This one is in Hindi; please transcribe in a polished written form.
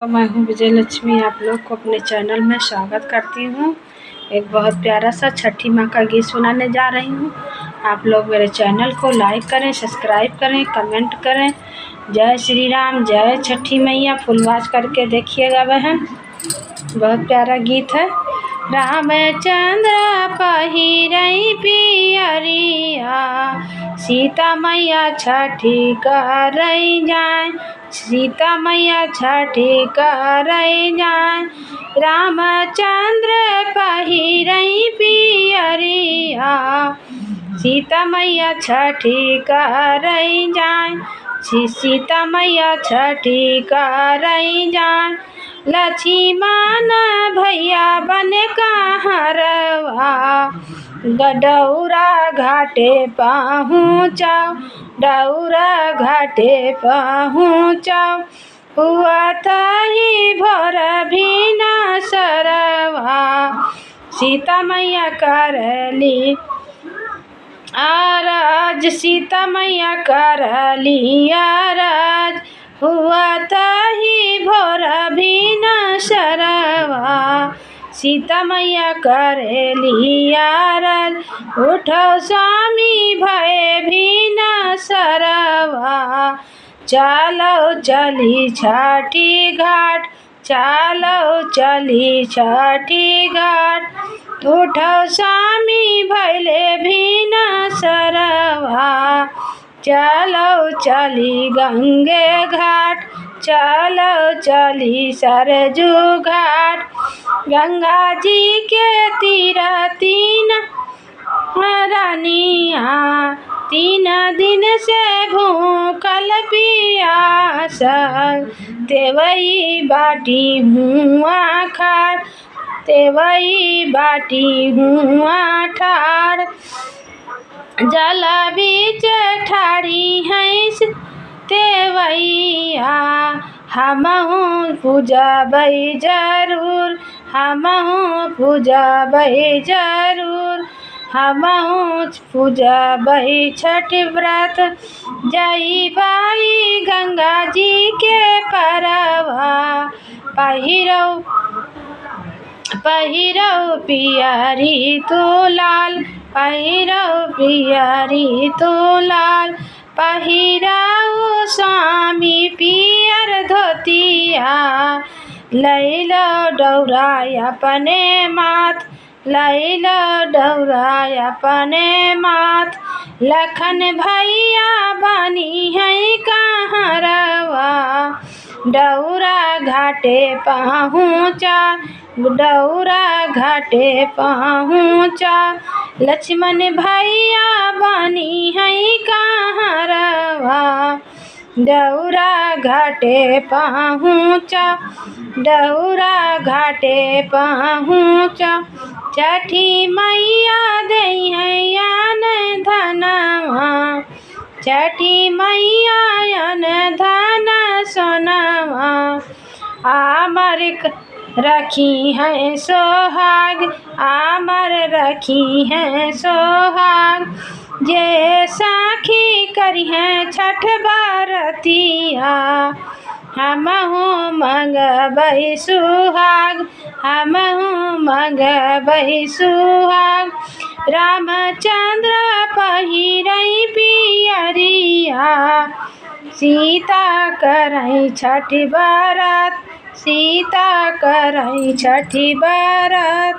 मैं हूँ विजय लक्ष्मी, आप लोग को अपने चैनल में स्वागत करती हूँ। एक बहुत प्यारा सा छठी माँ का गीत सुनाने जा रही हूँ। आप लोग मेरे चैनल को लाइक करें, सब्सक्राइब करें, कमेंट करें। जय श्री राम, जय छठी मैया। फुलवास करके देखिएगा बहन, बहुत प्यारा गीत है। रामचंद्र पहिरई पियरिया, सीता मैया छठी करई जाए, सीता मैया छठी करई जाए। रामचंद्र पहिरई पियरिया, सीता मैया छठी करई जाए, सीता मैया छठी करई जाए। लक्ष्मण भैया बन कहरवा, डौरा घाटे पहुँचाओ, डौरा घाटे पहुँचाओ। हुआ ताही भोर भीना सरवा, सीता मैया करली आरज, सीता मैया करली आरज। हुआ ताही भोर भीना सरवा, सीता मैया करेली आरज। उठो स्वामी भय भीना सरवा, चलो चली छठी घाट, चलो चली छठी घाट। उठो स्वामी भैले भीना सरवा, चलो चली गंगे घाट, चलो चली सरजू घाट। गंगा जी के तीरा तीन रानिया, 3 दिन से भूखल पियासल, तेवई बाटी हुआ खाड़, तेवई बाटी हुआ ठाड़। जल बीच ठाड़ी हैंस तेवैया, हमहूँ पूजबै जरूर, हमहूँ पूजबै जरूर, हमहूँ पूजबै छठ व्रत। जइबै गंगा जी के परवा, पहिरौ पियरी तू लाल, पहिरौ पियरी तू लाल। पहिरौ स्वामी पियर धोतिया, लैलो डौरा अपने माथ, लैलो डौरा अपने माथ। लखन भैया बनी है कहरवा, डौरा घाटे पहुँचा, डौरा घाटे पहुँचा। लक्ष्मण भैया बनी है कहरवा, डौरा घाटे पहुँचा, डौरा घाटे पहुँचा। छठी मैया दई है अन धनवा, छठी मैया अन धन सोनवा। आमर रखी है सोहाग, आमर रखी है सोहाग। जे साखी करी है छठ बरतिया, हमहूँ मंगबै सुहाग, हमहूँ मंगबै सुहाग। रामचंद्र पहिरई पियरिया, सीता करई छठी बरत, सीता करई छठी बरत।